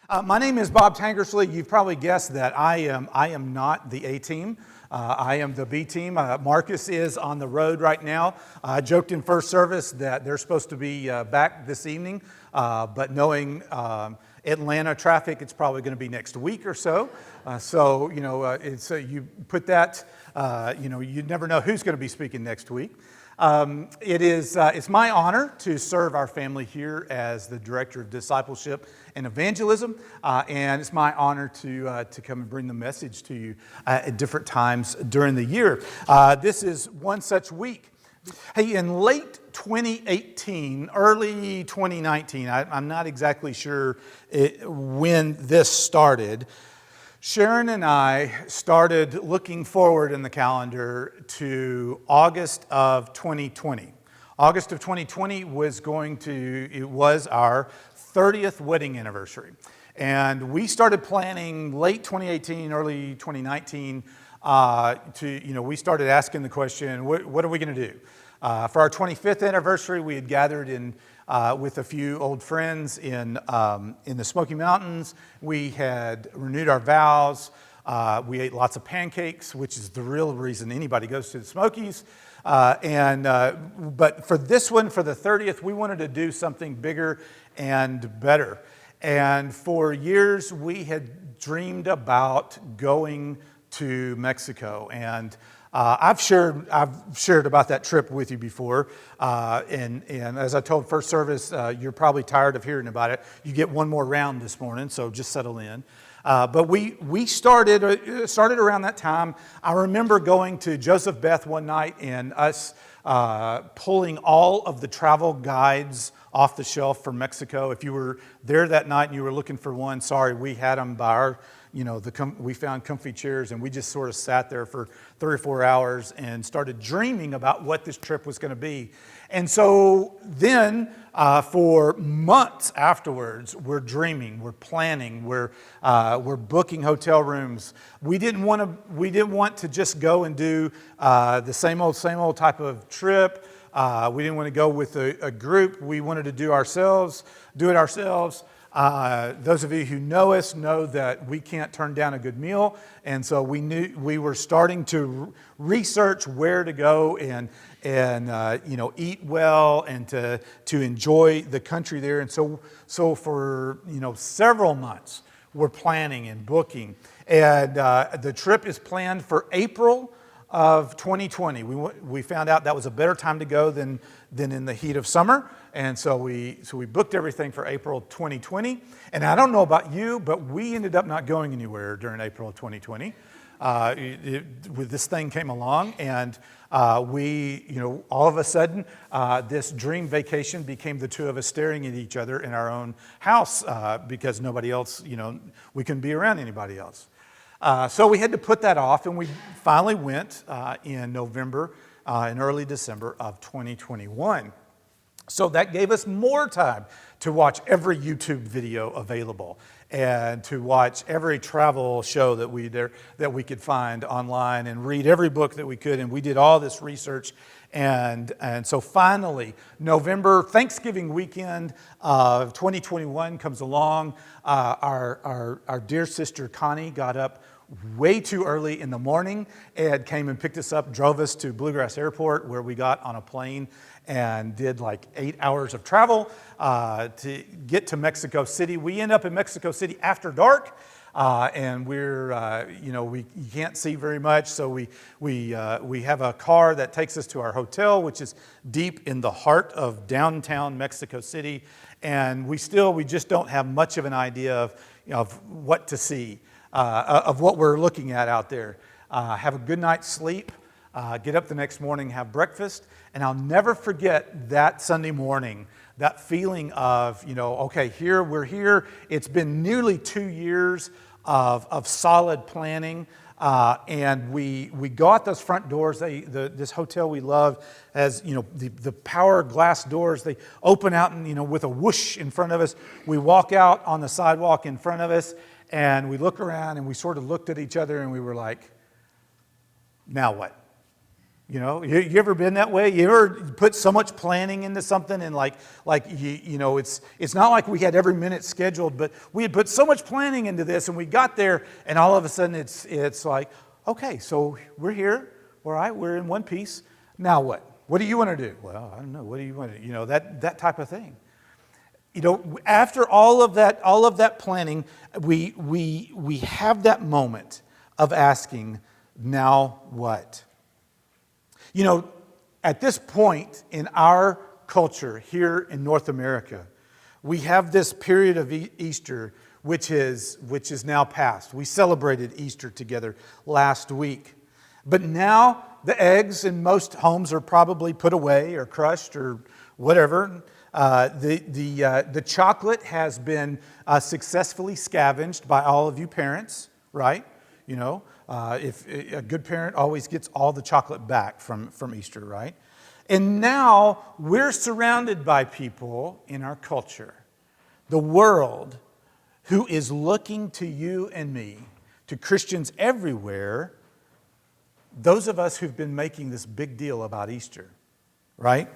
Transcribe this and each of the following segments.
My name is Bob Tankersley. You've probably guessed that I am not the A team. I am the B team. Marcus is on the road right now. I joked in first service that they're supposed to be back this evening, but knowing Atlanta traffic, it's probably going to be next week or so. You put that. You never know who's going to be speaking next week. It's my honor to serve our family here as the Director of Discipleship and Evangelism, and it's my honor to come and bring the message to you at different times during the year. This is one such week. Hey, in late 2018, early 2019, I'm not exactly sure when this started, Sharon and I started looking forward in the calendar to August of 2020. August of 2020 was our 30th wedding anniversary. And we started planning late 2018, early 2019 we started asking the question, what are we going to do? For our 25th anniversary, we had gathered with a few old friends in the Smoky Mountains. We had renewed our vows. We ate lots of pancakes, which is the real reason anybody goes to the Smokies. But for this one, for the 30th, we wanted to do something bigger and better. And for years, we had dreamed about going to Mexico. And I've shared about that trip with you before, and as I told first service, you're probably tired of hearing about it. You get one more round this morning, so just settle in. But we started around that time. I remember going to Joseph Beth one night and us pulling all of the travel guides off the shelf for Mexico. If you were there that night and you were looking for one, sorry, we had them by our. We found comfy chairs and we just sort of sat there for 3 or 4 hours and started dreaming about what this trip was going to be. And so then for months afterwards, we're dreaming, we're planning, we're booking hotel rooms. We didn't want to just go and do the same old type of trip. We didn't want to go with a group. We wanted to do it ourselves. Those of you who know us know that we can't turn down a good meal, and so we were starting to research where to go and eat well and to enjoy the country there. And so for several months we're planning and booking, and the trip is planned for April of 2020. We found out that was a better time to go than in the heat of summer. And so we booked everything for April 2020. And I don't know about you, but we ended up not going anywhere during April of 2020. This thing came along, and all of a sudden, this dream vacation became the two of us staring at each other in our own house because nobody else, we couldn't be around anybody else. So we had to put that off, and we finally went in November and early December of 2021. So that gave us more time to watch every YouTube video available and to watch every travel show that we could find online and read every book that we could. And we did all this research. And so finally, Thanksgiving weekend of 2021 comes along. Our dear sister Connie got up way too early in the morning and came and picked us up, drove us to Bluegrass Airport, where we got on a plane and did like 8 hours of travel to get to Mexico City. We end up in Mexico City after dark, and we can't see very much, so we have a car that takes us to our hotel, which is deep in the heart of downtown Mexico City, and we just don't have much of an idea of what to see. Of what we're looking at out there. Have a good night's sleep, get up the next morning, have breakfast, and I'll never forget that Sunday morning, that feeling of, okay, we're here. It's been nearly 2 years of solid planning, and we go out those front doors. This hotel we love has, the power glass doors. They open out and, with a whoosh in front of us. We walk out on the sidewalk in front of us, and we look around and we sort of looked at each other and we were like, now what? You know, you ever been that way? You ever put so much planning into something and it's not like we had every minute scheduled, but we had put so much planning into this and we got there and all of a sudden it's like, okay, so we're here, all right, we're in one piece. Now what? What do you want to do? Well, I don't know. What do you want to do? You know, that type of thing. You know, after all of that planning, we have that moment of asking, now what? You know, at this point in our culture here in North America, we have this period of Easter, which is now past. We celebrated Easter together last week. But now the eggs in most homes are probably put away or crushed or whatever. The chocolate has been successfully scavenged by all of you parents, right? You know, if a good parent always gets all the chocolate back from Easter, right? And now we're surrounded by people in our culture, the world, who is looking to you and me, to Christians everywhere, those of us who've been making this big deal about Easter, right?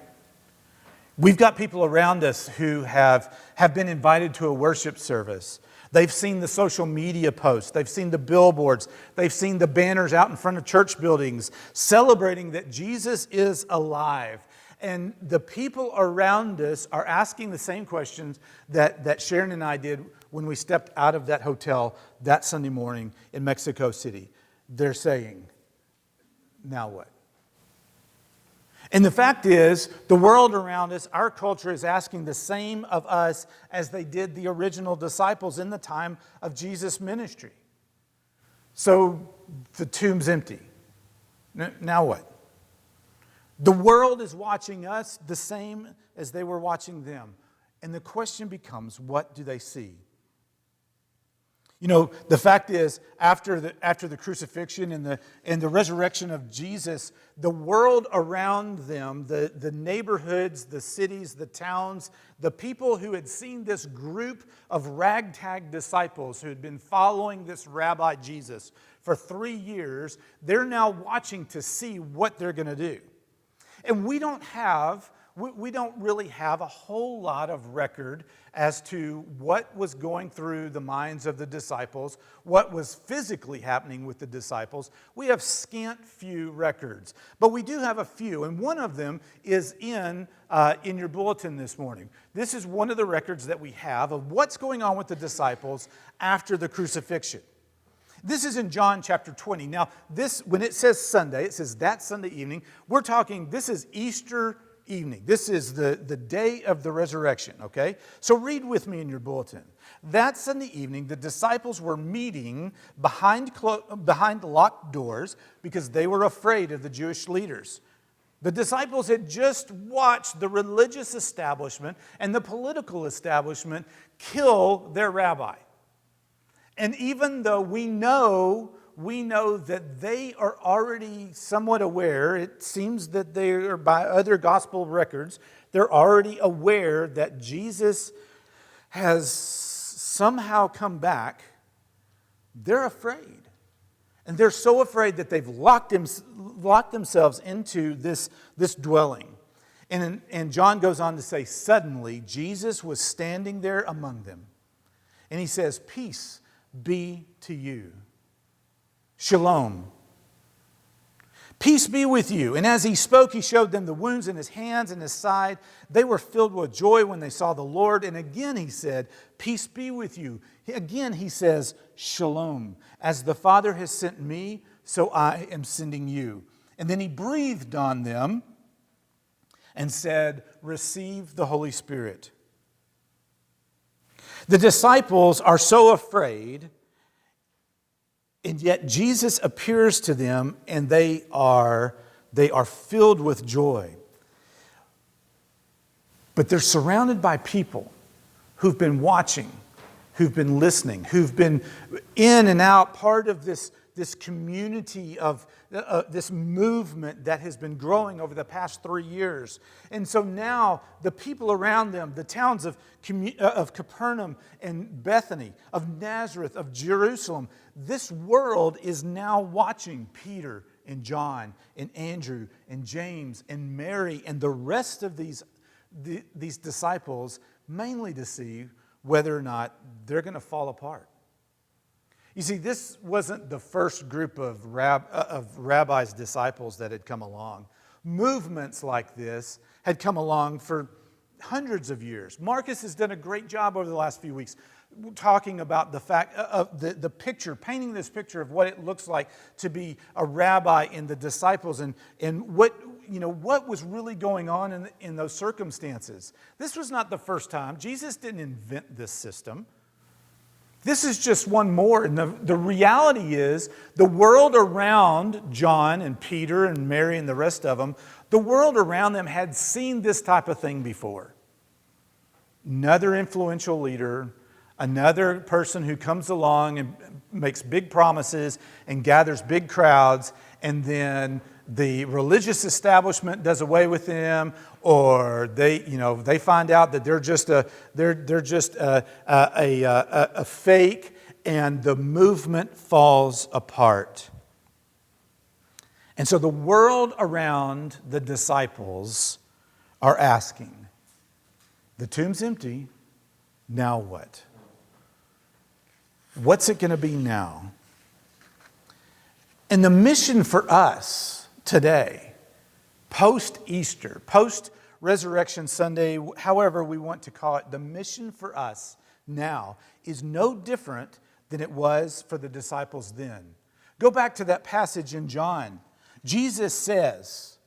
We've got people around us who have been invited to a worship service. They've seen the social media posts. They've seen the billboards. They've seen the banners out in front of church buildings celebrating that Jesus is alive. And the people around us are asking the same questions that Sharon and I did when we stepped out of that hotel that Sunday morning in Mexico City. They're saying, now what? And the fact is, the world around us, our culture is asking the same of us as they did the original disciples in the time of Jesus' ministry. So the tomb's empty. Now what? The world is watching us the same as they were watching them. And the question becomes, what do they see? You know, the fact is, after the crucifixion and the resurrection of Jesus, the world around them, the neighborhoods, the cities, the towns, the people who had seen this group of ragtag disciples who had been following this Rabbi Jesus for 3 years, they're now watching to see what they're going to do. And we don't really have a whole lot of record as to what was going through the minds of the disciples, what was physically happening with the disciples. We have scant few records, but we do have a few, and one of them is in your bulletin this morning. This is one of the records that we have of what's going on with the disciples after the crucifixion. This is in John chapter 20. Now, when it says Sunday, it says that Sunday evening. We're talking, this is Easter evening. This is the day of the resurrection, okay? So read with me in your bulletin. That Sunday evening, the disciples were meeting behind locked doors because they were afraid of the Jewish leaders. The disciples had just watched the religious establishment and the political establishment kill their rabbi. And even though we know that they are already somewhat aware, it seems that they are, by other gospel records, they're already aware that Jesus has somehow come back. They're afraid. And they're so afraid that they've locked themselves into this dwelling. And John goes on to say, suddenly Jesus was standing there among them. And he says, peace be to you. Shalom. Peace be with you. And as he spoke, he showed them the wounds in his hands and his side. They were filled with joy when they saw the Lord. And again he said, peace be with you. Again he says, shalom. As the Father has sent me, so I am sending you. And then he breathed on them and said, receive the Holy Spirit. The disciples are so afraid, and yet Jesus appears to them and they are filled with joy. But they're surrounded by people who've been watching, who've been listening, who've been in and out, part of this community of this movement that has been growing over the past 3 years. And so now the people around them, the towns of Capernaum and Bethany, of Nazareth, of Jerusalem, this world is now watching Peter and John and Andrew and James and Mary and the rest of these disciples, mainly to see whether or not they're going to fall apart. You see, this wasn't the first group of rabbis' disciples that had come along. Movements like this had come along for hundreds of years. Marcus has done a great job over the last few weeks talking about the fact of the picture, painting this picture of what it looks like to be a rabbi and the disciples and what was really going on in those circumstances. This was not the first time. Jesus didn't invent this system. This is just one more. And the reality is the world around John and Peter and Mary and the rest of them, the world around them had seen this type of thing before. Another influential leader, another person who comes along and makes big promises and gathers big crowds, and then the religious establishment does away with them, or they find out that they're just a fake, and the movement falls apart. And so the world around the disciples are asking, the tomb's empty, now what? What's it going to be now? And the mission for us today, post-Easter, post-Resurrection Sunday, however we want to call it, the mission for us now is no different than it was for the disciples then. Go back to that passage in John. Jesus says,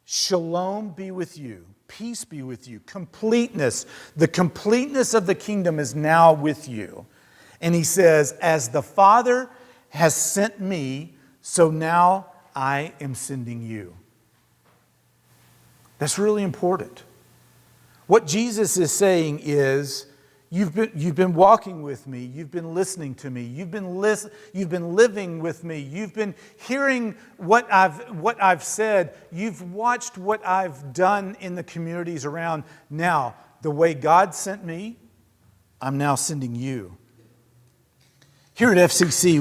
"Shalom be with you, peace be with you, completeness. The completeness of the kingdom is now with you." And he says, "As the Father has sent me, so now I am sending you." That's really important. What Jesus is saying is, you've been walking with me, you've been listening to me, you've been living with me, you've been hearing what I've said, you've watched what I've done in the communities around. Now, the way God sent me, I'm now sending you. Here at FCC,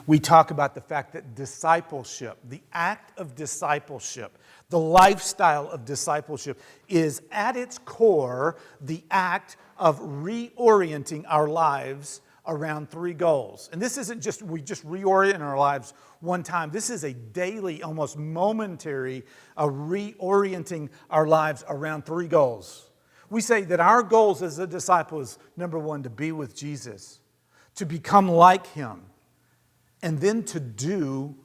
we talk about the fact that discipleship, the act of discipleship, the lifestyle of discipleship is at its core the act of reorienting our lives around three goals. And this isn't just, we just reorient our lives one time. This is a daily, almost momentary, reorienting our lives around three goals. We say that our goals as a disciple is, number one, to be with Jesus, to become like Him, and then to do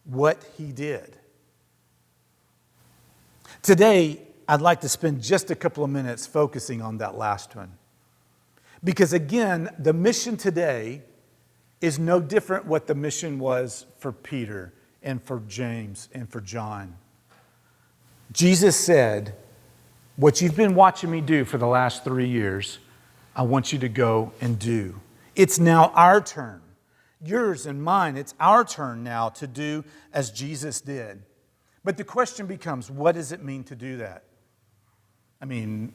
what He did. Today, I'd like to spend just a couple of minutes focusing on that last one. Because again, the mission today is no different what the mission was for Peter and for James and for John. Jesus said, "What you've been watching me do for the last 3 years, I want you to go and do." It's now our turn, yours and mine. It's our turn now to do as Jesus did. But the question becomes, what does it mean to do that? I mean,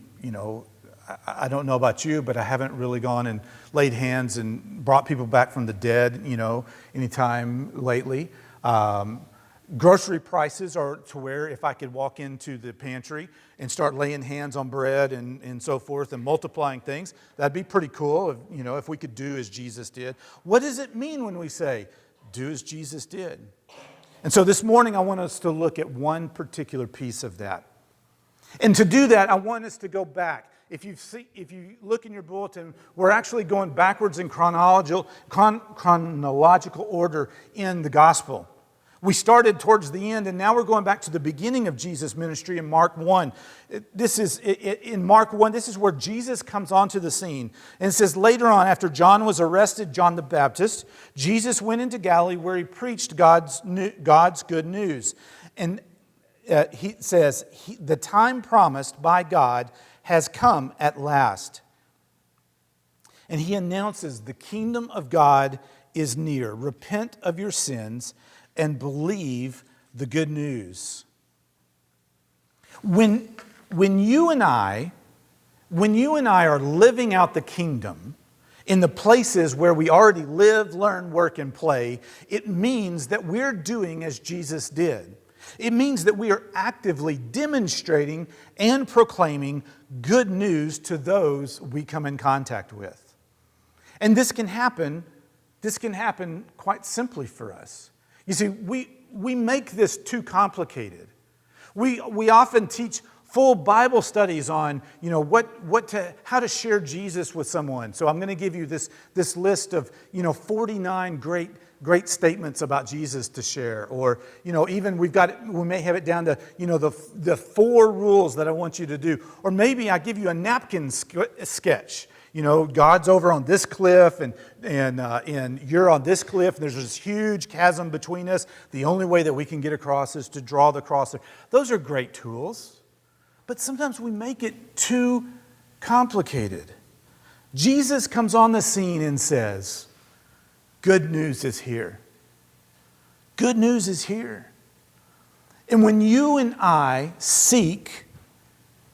I don't know about you, but I haven't really gone and laid hands and brought people back from the dead, anytime lately. Grocery prices are to where if I could walk into the pantry and start laying hands on bread and so forth and multiplying things, that'd be pretty cool if we could do as Jesus did. What does it mean when we say, do as Jesus did? And so this morning I want us to look at one particular piece of that. And to do that, I want us to go back. If you look in your bulletin, we're actually going backwards in chronological order in the gospel. We started towards the end, and now we're going back to the beginning of Jesus' ministry in Mark 1. In Mark 1, this is where Jesus comes onto the scene. And it says, later on, after John was arrested, John the Baptist, Jesus went into Galilee where he preached God's good news. And he says, the time promised by God has come at last. And he announces the kingdom of God is near. Repent of your sins and believe the good news. When you and I are living out the kingdom in the places where we already live, learn, work, and play, it means that we're doing as Jesus did. It means that we are actively demonstrating and proclaiming good news to those we come in contact with. And this can happen quite simply for us. You see, we make this too complicated. We often teach full Bible studies on, how to share Jesus with someone. So I'm going to give you this list of, 49 great statements about Jesus to share. Or, even we may have it down to, the 4 rules that I want you to do. Or maybe I give you a napkin sketch. God's over on this cliff and you're on this cliff. And there's this huge chasm between us. The only way that we can get across is to draw the cross. Those are great tools. But sometimes we make it too complicated. Jesus comes on the scene and says, good news is here. Good news is here. And when you and I seek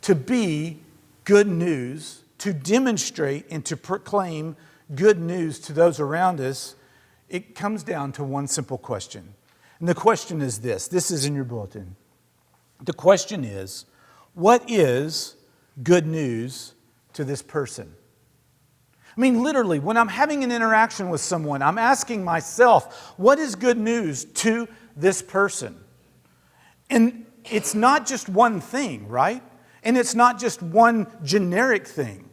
to be good news, to demonstrate and to proclaim good news to those around us, it comes down to one simple question. And the question is this. This is in your bulletin. The question is, what is good news to this person? I mean, literally, when I'm having an interaction with someone, I'm asking myself, what is good news to this person? And it's not just one thing, right? And it's not just one generic thing.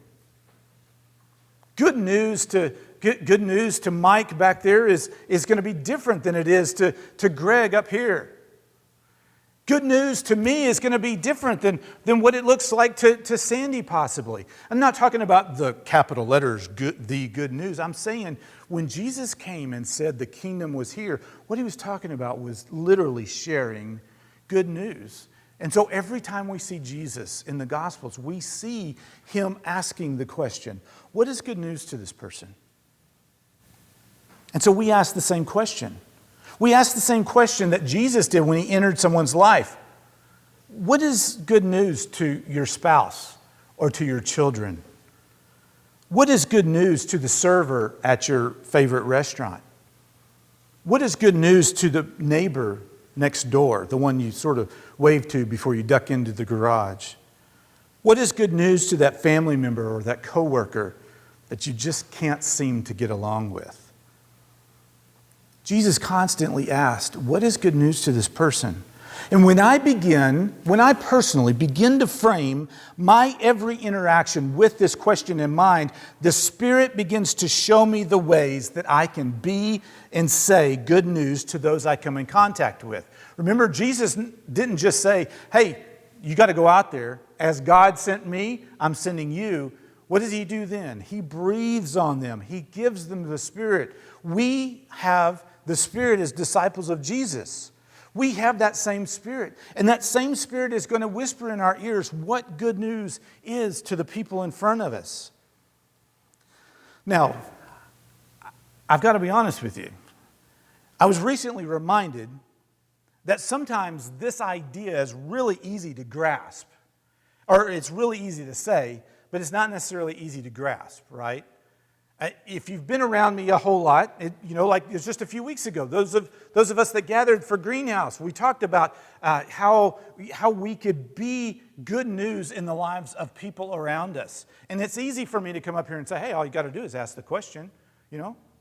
Good news to Mike back there is going to be different than it is to Greg up here. Good news to me is going to be different than what it looks like to Sandy possibly. I'm not talking about the capital letters, the good news. I'm saying when Jesus came and said the kingdom was here, what he was talking about was literally sharing good news. And so every time we see Jesus in the Gospels, we see him asking the question, what is good news to this person? And so we ask the same question. We ask the same question that Jesus did when he entered someone's life. What is good news to your spouse or to your children? What is good news to the server at your favorite restaurant? What is good news to the neighbor next door, the one you sort of wave to before you duck into the garage? What is good news to that family member or that coworker that you just can't seem to get along with? Jesus constantly asked, what is good news to this person? And when I personally begin to frame my every interaction with this question in mind, the Spirit begins to show me the ways that I can be and say good news to those I come in contact with. Remember, Jesus didn't just say, hey, you got to go out there. As God sent me, I'm sending you. What does he do then? He breathes on them. He gives them the Spirit. We have the Spirit as disciples of Jesus. We have that same Spirit. And that same Spirit is going to whisper in our ears what good news is to the people in front of us. Now, I've got to be honest with you. I was recently reminded that sometimes this idea is really easy to grasp. Or it's really easy to say, but it's not necessarily easy to grasp, right? If you've been around me a whole lot, like it was just a few weeks ago, those of us that gathered for Greenhouse, we talked about how we could be good news in the lives of people around us. And it's easy for me to come up here and say, hey, all you got to do is ask the question.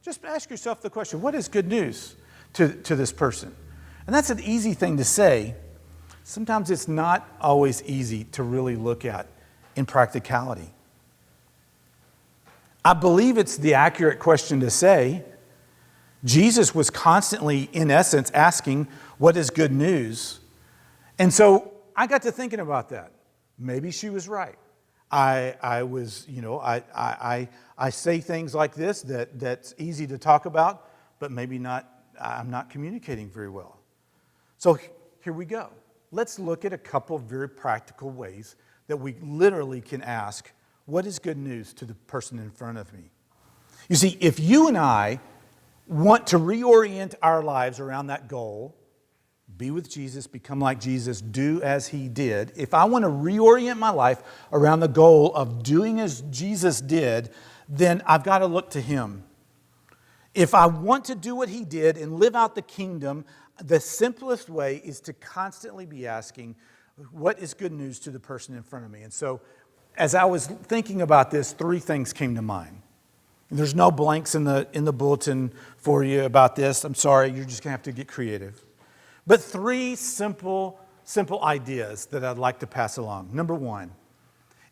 Just ask yourself the question, what is good news to this person? And that's an easy thing to say. Sometimes it's not always easy to really look at in practicality. I believe it's the accurate question to say. Jesus was constantly, in essence, asking, what is good news? And so I got to thinking about that. Maybe she was right. I say things like this that's easy to talk about, but maybe not. I'm not communicating very well. So here we go. Let's look at a couple of very practical ways that we literally can ask, what is good news to the person in front of me? You see, if you and I want to reorient our lives around that goal, be with Jesus, become like Jesus, do as he did. If I want to reorient my life around the goal of doing as Jesus did, then I've got to look to Him. If I want to do what He did and live out the kingdom, the simplest way is to constantly be asking, what is good news to the person in front of me? And so, as I was thinking about this, 3 things came to mind. There's no blanks in the bulletin for you about this. I'm sorry, you're just going to have to get creative. But 3 simple ideas that I'd like to pass along. Number 1,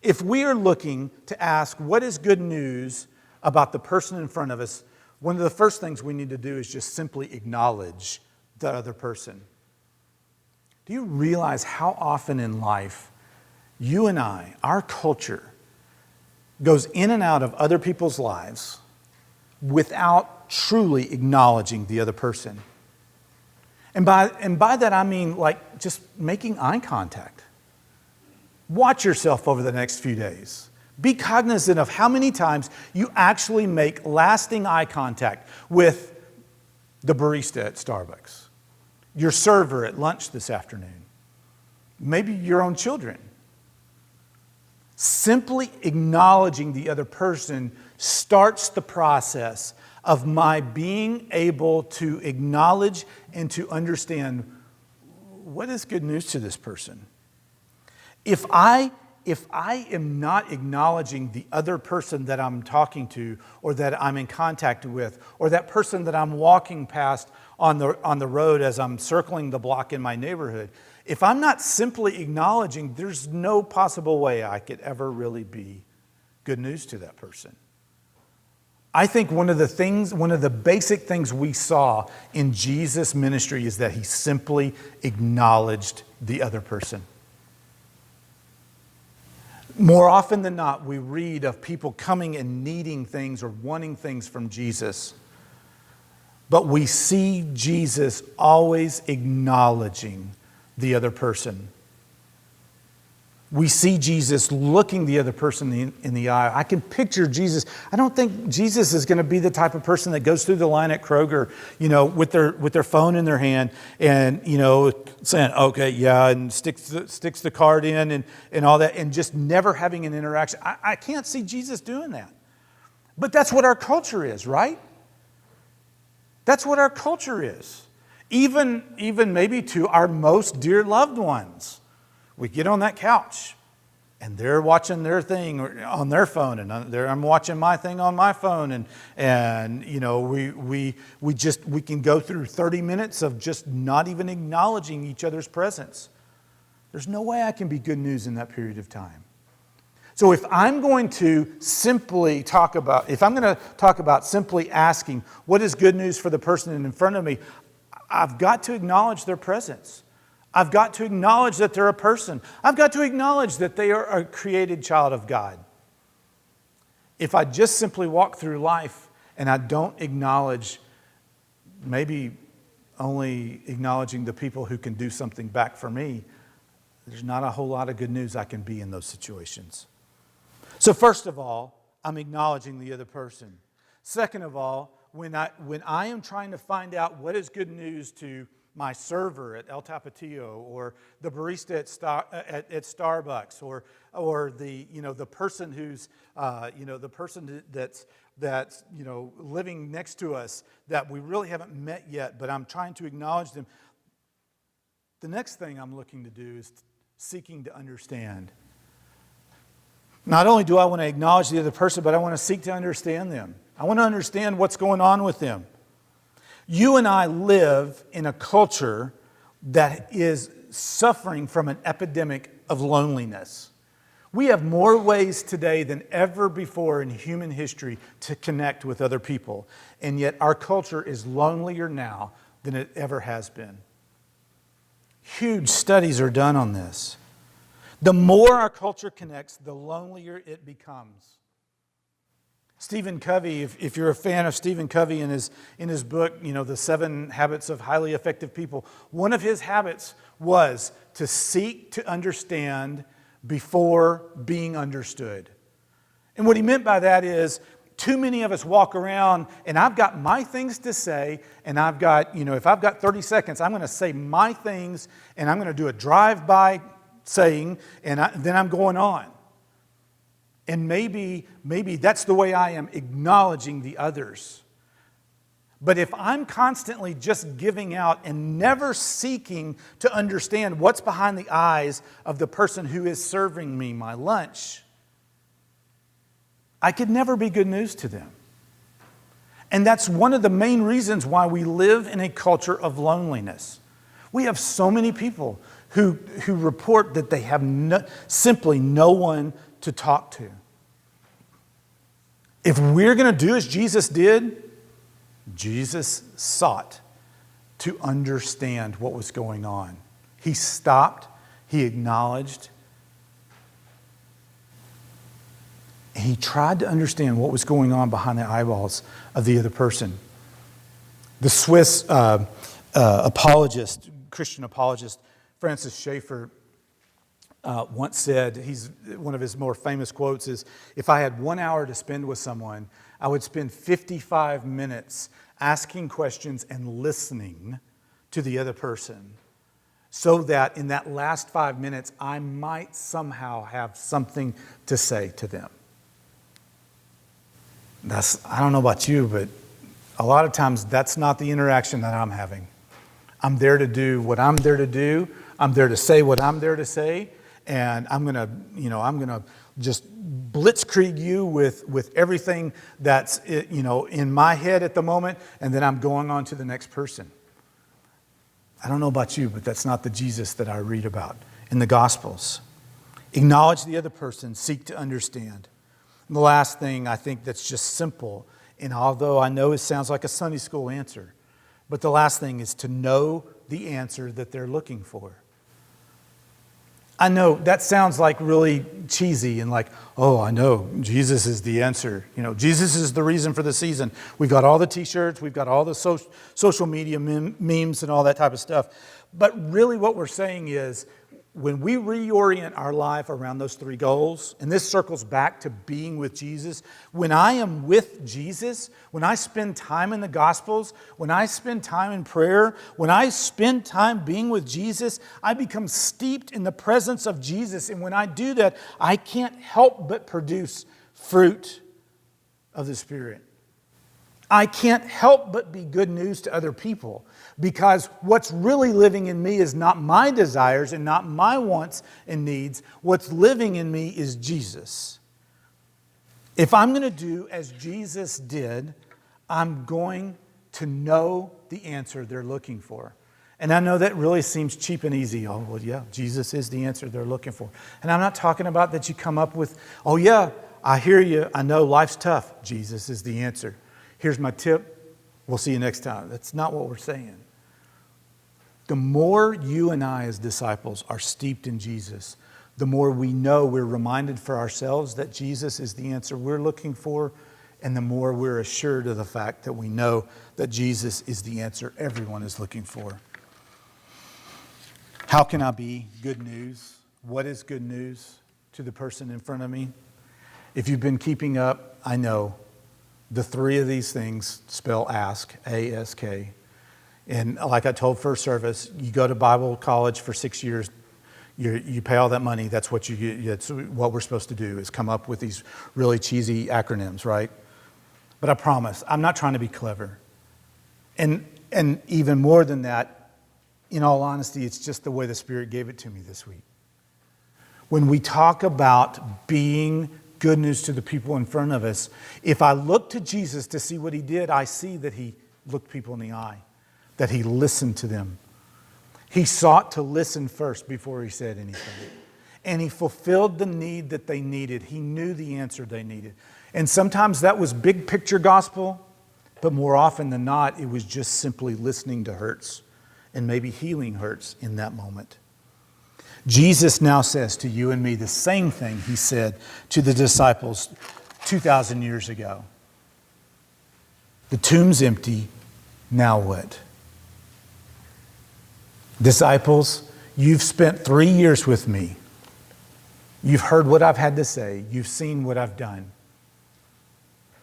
if we are looking to ask what is good news about the person in front of us, one of the first things we need to do is just simply acknowledge the other person. Do you realize how often in life you and I, our culture, goes in and out of other people's lives without truly acknowledging the other person? And by that I mean like just making eye contact. Watch yourself over the next few days. Be cognizant of how many times you actually make lasting eye contact with the barista at Starbucks, your server at lunch this afternoon, maybe your own children. Simply acknowledging the other person starts the process of my being able to acknowledge and to understand what is good news to this person. If I am not acknowledging the other person that I'm talking to or that I'm in contact with or that person that I'm walking past on the road as I'm circling the block in my neighborhood, if I'm not simply acknowledging, there's no possible way I could ever really be good news to that person. I think one of the basic things we saw in Jesus' ministry is that He simply acknowledged the other person. More often than not, we read of people coming and needing things or wanting things from Jesus. But we see Jesus always acknowledging the other person. We see Jesus looking the other person in the eye. I can picture Jesus. I don't think Jesus is going to be the type of person that goes through the line at Kroger, with their phone in their hand and, saying, okay, yeah, and sticks the card in and all that, and just never having an interaction. I can't see Jesus doing that. But that's what our culture is, right? That's what our culture is. Even maybe to our most dear loved ones. We get on that couch and they're watching their thing on their phone, and I'm watching my thing on my phone, and we can go through 30 minutes of just not even acknowledging each other's presence. There's no way I can be good news in that period of time. So if I'm going to talk about simply asking what is good news for the person in front of me, I've got to acknowledge their presence. I've got to acknowledge that they're a person. I've got to acknowledge that they are a created child of God. If I just simply walk through life and I don't acknowledge, maybe only acknowledging the people who can do something back for me, there's not a whole lot of good news I can be in those situations. So first of all, I'm acknowledging the other person. Second of all, when I am trying to find out what is good news to my server at El Tapatio, or the barista at Starbucks, or the person who's the person that's living next to us that we really haven't met yet, but I'm trying to acknowledge them. The next thing I'm looking to do is seeking to understand. Not only do I want to acknowledge the other person, but I want to seek to understand them. I want to understand what's going on with them. You and I live in a culture that is suffering from an epidemic of loneliness. We have more ways today than ever before in human history to connect with other people, and yet our culture is lonelier now than it ever has been. Huge studies are done on this. The more our culture connects, the lonelier it becomes. Stephen Covey, if you're a fan of Stephen Covey in his book, The 7 Habits of Highly Effective People, one of his habits was to seek to understand before being understood. And what he meant by that is, too many of us walk around and I've got my things to say, and I've got, if I've got 30 seconds, I'm going to say my things, and I'm going to do a drive-by saying, and then I'm going on. And maybe that's the way I am, acknowledging the others. But if I'm constantly just giving out and never seeking to understand what's behind the eyes of the person who is serving me my lunch, I could never be good news to them. And that's one of the main reasons why we live in a culture of loneliness. We have so many people who report that they have simply no one to talk to. If we're going to do as Jesus did, Jesus sought to understand what was going on. He stopped, he acknowledged, he tried to understand what was going on behind the eyeballs of the other person. The Swiss Christian apologist, Francis Schaeffer, once said, one of his more famous quotes is, if I had 1 hour to spend with someone, I would spend 55 minutes asking questions and listening to the other person so that in that last 5 minutes, I might somehow have something to say to them. I don't know about you, but a lot of times that's not the interaction that I'm having. I'm there to do what I'm there to do. I'm there to say what I'm there to say. And I'm gonna just blitzkrieg you with everything that's in my head at the moment, and then I'm going on to the next person. I don't know about you, but that's not the Jesus that I read about in the Gospels. Acknowledge the other person, seek to understand. And the last thing I think that's just simple, and although I know it sounds like a Sunday school answer, but the last thing is to know the answer that they're looking for. I know that sounds like really cheesy and like, oh, I know, Jesus is the answer. Jesus is the reason for the season. We've got all the t-shirts, we've got all the social media memes and all that type of stuff. But really what we're saying is, when we reorient our life around those three goals, and this circles back to being with Jesus, when I am with Jesus, when I spend time in the Gospels, when I spend time in prayer, when I spend time being with Jesus, I become steeped in the presence of Jesus. And when I do that, I can't help but produce fruit of the Spirit. I can't help but be good news to other people, because what's really living in me is not my desires and not my wants and needs. What's living in me is Jesus. If I'm going to do as Jesus did, I'm going to know the answer they're looking for. And I know that really seems cheap and easy. Oh, well, yeah, Jesus is the answer they're looking for. And I'm not talking about that you come up with, oh, yeah, I hear you. I know life's tough. Jesus is the answer. Here's my tip. We'll see you next time. That's not what we're saying. The more you and I as disciples are steeped in Jesus, the more we know, we're reminded for ourselves that Jesus is the answer we're looking for, and the more we're assured of the fact that we know that Jesus is the answer everyone is looking for. How can I be good news? What is good news to the person in front of me? If you've been keeping up, I know the three of these things spell ask, A-S-K. And like I told first service, you go to Bible college for 6 years, you pay all that money. That's what that's what we're supposed to do, is come up with these really cheesy acronyms, right? But I promise, I'm not trying to be clever. And even more than that, in all honesty, it's just the way the Spirit gave it to me this week. When we talk about being good news to the people in front of us, if I look to Jesus to see what he did, I see that he looked people in the eye, that he listened to them. He sought to listen first before he said anything. And he fulfilled the need that they needed. He knew the answer they needed. And sometimes that was big picture gospel, but more often than not, it was just simply listening to hurts and maybe healing hurts in that moment. Jesus now says to you and me the same thing he said to the disciples 2,000 years ago. The tomb's empty, now what? Disciples, you've spent 3 years with me. You've heard what I've had to say. You've seen what I've done.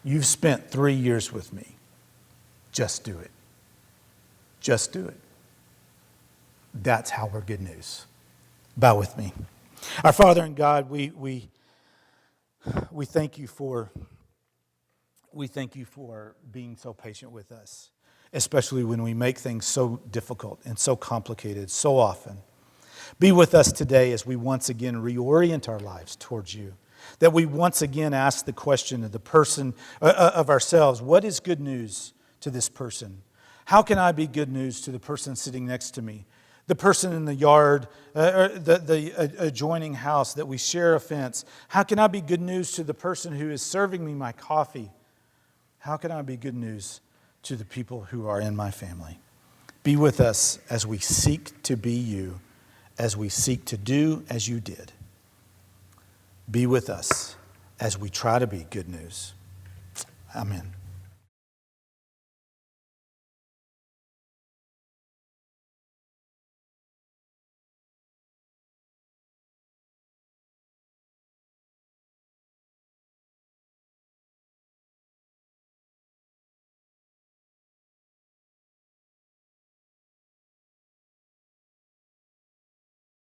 You've spent 3 years with me. Just do it. Just do it. That's how we're good news. Bow with me. Our Father in God, we We thank you for being so patient with us, especially when we make things so difficult and so complicated so often. Be with us today as we once again reorient our lives towards you, that we once again ask the question of the person, of ourselves, what is good news to this person? How can I be good news to the person sitting next to me? The person in the yard, or the adjoining house that we share a fence. How can I be good news to the person who is serving me my coffee? How can I be good news to the people who are in my family? Be with us as we seek to be you, as we seek to do as you did. Be with us as we try to be good news. Amen.